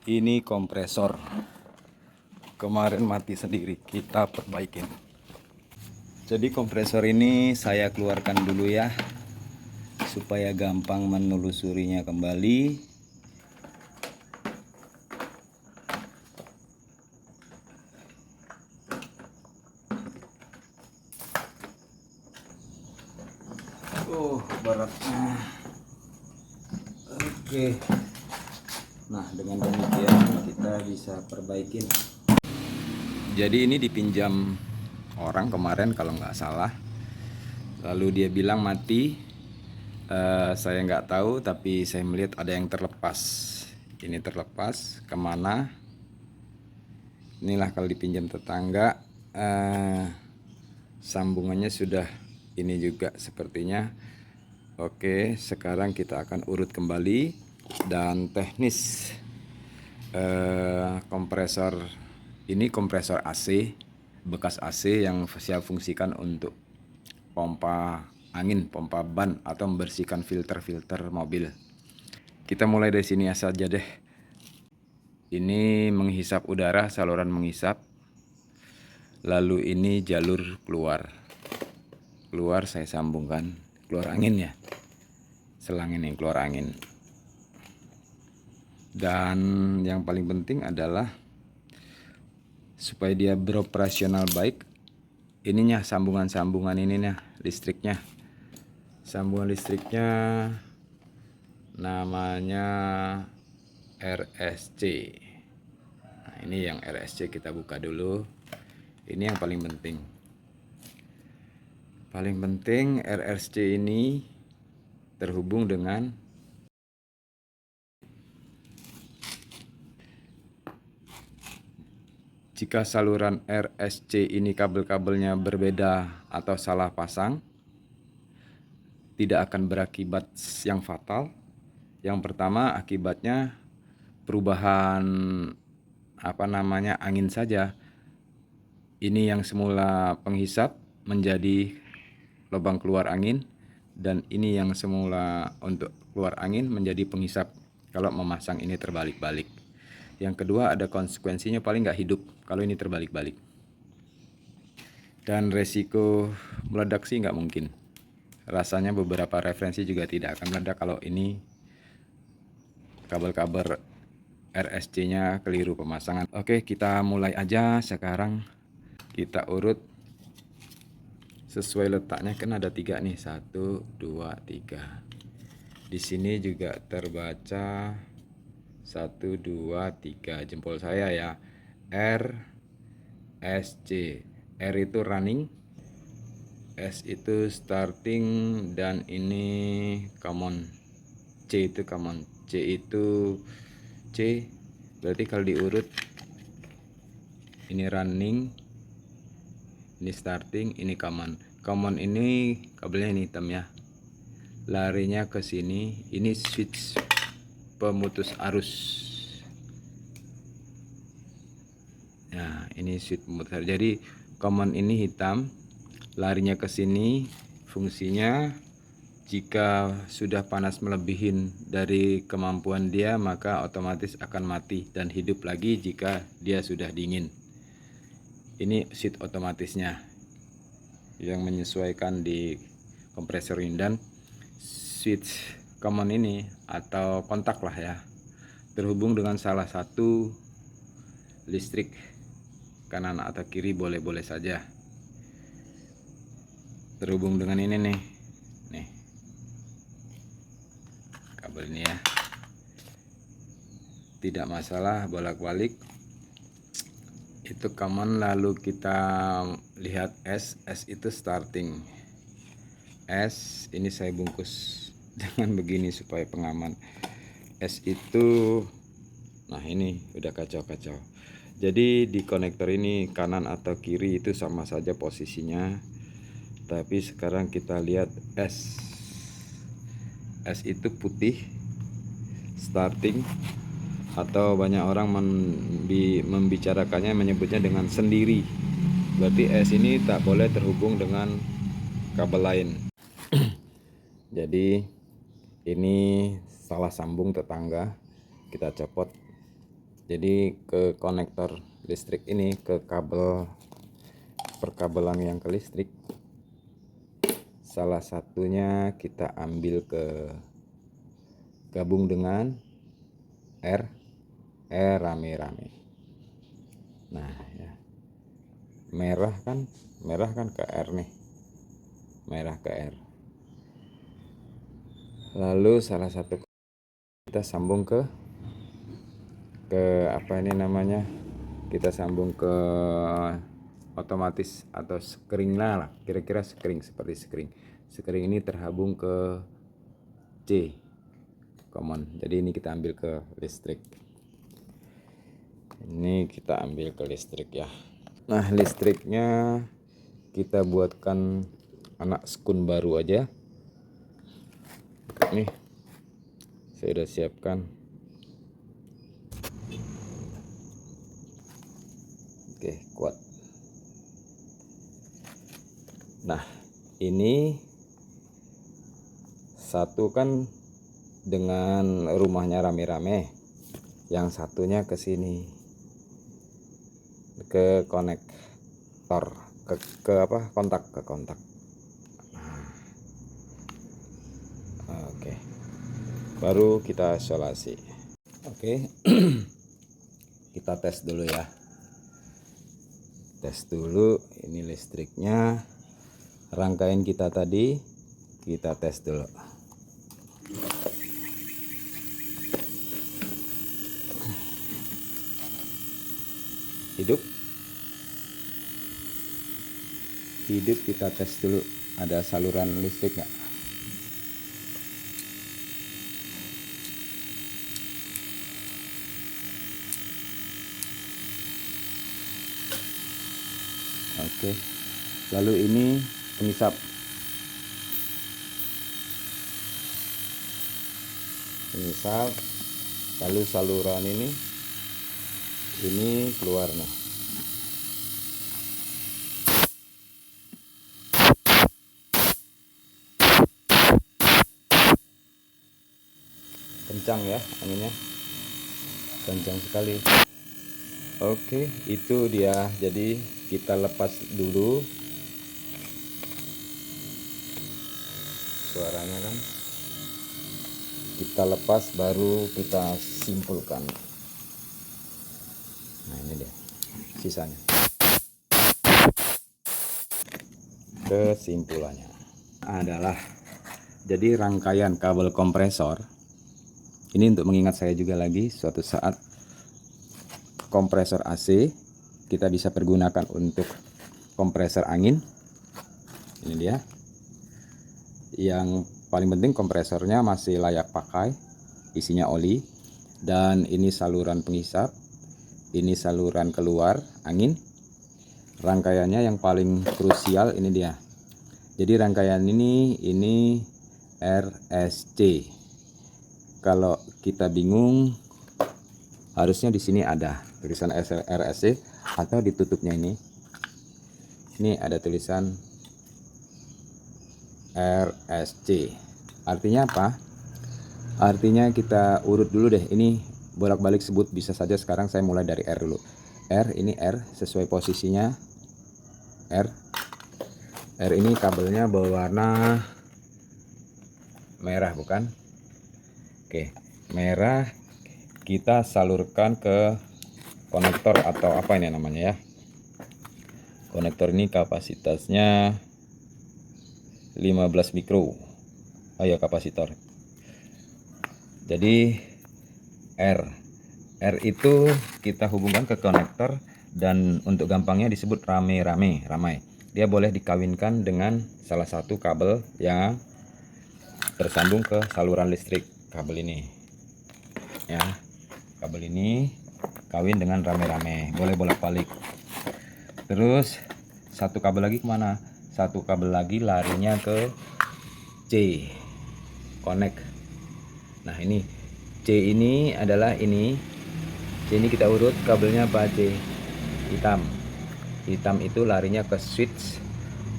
Ini kompresor kemarin mati sendiri, kita perbaikin. Jadi kompresor ini saya keluarkan dulu ya, supaya gampang menelusurinya kembali. Beratnya. Oke. Nah, dengan demikian kita bisa perbaikin. Jadi ini dipinjam orang kemarin kalau nggak salah. Lalu dia bilang mati. Saya nggak tahu, tapi saya melihat ada yang terlepas. Ini terlepas kemana? Inilah kalau dipinjam tetangga. Sambungannya sudah ini juga sepertinya. Oke, sekarang kita akan urut kembali dan teknis kompresor ini kompresor AC bekas AC yang saya fungsikan untuk pompa angin, pompa ban atau membersihkan filter-filter mobil. Kita mulai dari sini saja deh. Ini menghisap udara, saluran menghisap. Lalu ini jalur keluar. Keluar saya sambungkan, keluar angin ya. Selang ini keluar angin. Dan yang paling penting adalah supaya dia beroperasional baik, ininya sambungan-sambungan ininya listriknya. Sambungan listriknya namanya RSC. Nah, ini yang RSC kita buka dulu. Ini yang paling penting. Paling penting RSC ini terhubung dengan jika saluran RSC ini kabel-kabelnya berbeda atau salah pasang, tidak akan berakibat yang fatal. Yang pertama akibatnya perubahan angin saja. Ini yang semula penghisap menjadi lubang keluar angin, dan ini yang semula untuk keluar angin menjadi penghisap kalau memasang ini terbalik-balik. Yang kedua ada konsekuensinya, paling nggak hidup kalau ini terbalik-balik. Dan resiko meledak sih nggak mungkin. Rasanya beberapa referensi juga tidak akan meledak kalau ini kabel-kabel RSC-nya keliru pemasangan. Oke, kita mulai aja sekarang. Kita urut sesuai letaknya, kan ada 3 nih, 1, 2, 3. Di sini juga terbaca 1, 2, 3 jempol saya ya. RSC. R itu running, S itu starting, dan ini common. C itu common. C itu C. Berarti kalau diurut ini running, ini starting, ini common. Common ini kabelnya ini hitam ya. Larinya ke sini. Ini switch pemutus arus. Nah, ini switch pemutus arus. Jadi common ini hitam, larinya ke sini. Fungsinya jika sudah panas melebihin dari kemampuan dia, maka otomatis akan mati dan hidup lagi jika dia sudah dingin. Ini switch otomatisnya yang menyesuaikan di kompresor ini. Dan switch common ini atau kontak lah ya, terhubung dengan salah satu listrik, kanan atau kiri boleh-boleh saja. Terhubung dengan ini nih kabel ini ya, tidak masalah bolak-balik. Itu common. Lalu kita lihat S itu starting. S ini saya bungkus dengan begini supaya pengaman. S itu, nah ini udah kacau-kacau. Jadi di konektor ini kanan atau kiri itu sama saja posisinya, tapi sekarang kita lihat S. S itu putih, starting, atau banyak orang membicarakannya, menyebutnya dengan sendiri. Berarti S ini tak boleh terhubung dengan kabel lain. Jadi ini salah sambung tetangga, kita copot. Jadi ke konektor listrik ini, ke kabel perkabelan yang ke listrik, salah satunya kita ambil ke gabung dengan R rame-rame. Nah ya, merah kan ke R nih, merah ke R. Lalu salah satu kita sambung ke apa ini namanya, kita sambung ke otomatis atau sekring lah, kira-kira sekring, seperti sekring ini terhubung ke C common. Jadi ini kita ambil ke listrik, ini kita ambil ke listrik ya. Nah listriknya kita buatkan anak skun baru aja. Nih saya udah siapkan. Oke, kuat. Nah ini satu kan dengan rumahnya rame-rame, yang satunya ke sini ke konektor, ke apa, kontak, ke kontak. Oke, baru kita isolasi. Oke. Kita tes dulu ya, tes dulu ini listriknya, rangkaian kita tadi kita tes dulu. Hidup, kita tes dulu ada saluran listrik nggak. Oke, lalu ini pengisap, lalu saluran ini keluar. Nah kencang ya anginnya, kencang sekali. Oke, itu dia. Jadi kita lepas dulu suaranya kan, kita lepas baru kita simpulkan. Nah ini dia sisanya, kesimpulannya adalah jadi rangkaian kabel kompresor ini, untuk mengingat saya juga lagi suatu saat kompresor AC kita bisa pergunakan untuk kompresor angin. Ini dia, yang paling penting kompresornya masih layak pakai, isinya oli, dan ini saluran pengisap, ini saluran keluar angin. Rangkaiannya yang paling krusial ini dia. Jadi rangkaian ini RSC. Kalau kita bingung, harusnya di sini ada tulisan RSC, atau ditutupnya ini ada tulisan RSC. Artinya apa? Artinya kita urut dulu deh, ini bolak-balik sebut bisa saja. Sekarang saya mulai dari R dulu. Ini R sesuai posisinya. R ini kabelnya berwarna merah bukan? Oke, merah kita salurkan ke konektor atau apa ini namanya ya. Konektor ini kapasitasnya 15 mikro. Oh ya, kapasitor. Jadi R itu kita hubungkan ke konektor, dan untuk gampangnya disebut ramai. Dia boleh dikawinkan dengan salah satu kabel yang tersambung ke saluran listrik. Kabel ini ya, kabel ini kawin dengan rame-rame, boleh bolak-balik. Terus satu kabel lagi kemana? Satu kabel lagi larinya ke C connect. Nah ini C ini adalah C ini kita urut kabelnya apa? C hitam itu larinya ke switch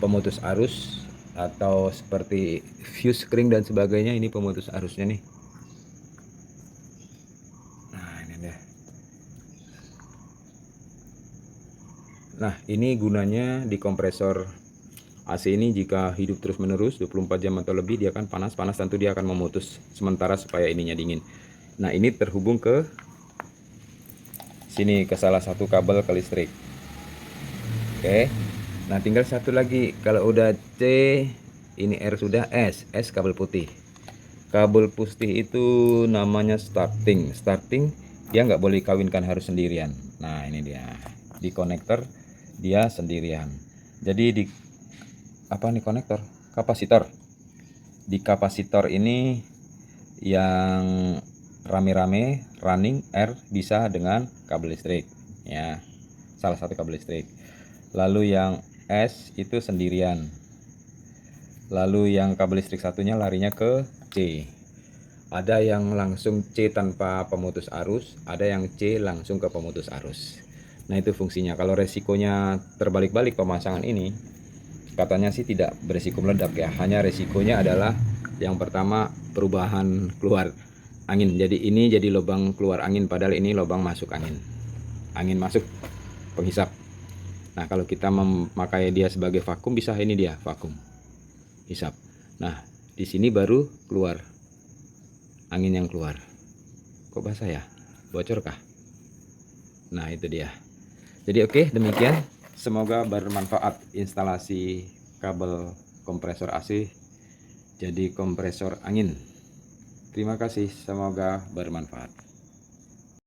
pemutus arus, atau seperti fuse, kring dan sebagainya. Ini pemutus arusnya nih. Nah ini deh. Nah, ini gunanya di kompresor AC ini jika hidup terus menerus 24 jam atau lebih, dia akan panas, tentu dia akan memutus sementara supaya ininya dingin. Nah, ini terhubung ke sini, ke salah satu kabel ke listrik. Oke. Nah, tinggal satu lagi. Kalau udah C, ini R sudah, S kabel putih. Kabel putih itu namanya starting. Dia nggak boleh kawinkan, harus sendirian. Nah, ini dia. Di konektor dia sendirian. Jadi di apa nih konektor? Kapasitor. Di kapasitor ini yang rame-rame running R bisa dengan kabel listrik, ya. Salah satu kabel listrik. Lalu yang S itu sendirian. Lalu yang kabel listrik satunya larinya ke C. Ada yang langsung C tanpa pemutus arus, ada yang C langsung ke pemutus arus. Nah, itu fungsinya. Kalau resikonya terbalik-balik pemasangan ini, katanya sih tidak beresiko meledak ya. Hanya resikonya adalah yang pertama, perubahan keluar angin. Jadi ini jadi lubang keluar angin, padahal ini lubang masuk angin. Angin masuk penghisap. Nah, kalau kita memakai dia sebagai vakum, bisa ini dia vakum hisap. Nah, di sini baru keluar angin yang keluar. Kok basah ya? Bocor kah? Nah, itu dia. Jadi oke, demikian. Semoga bermanfaat instalasi kabel kompresor AC jadi kompresor angin. Terima kasih, semoga bermanfaat.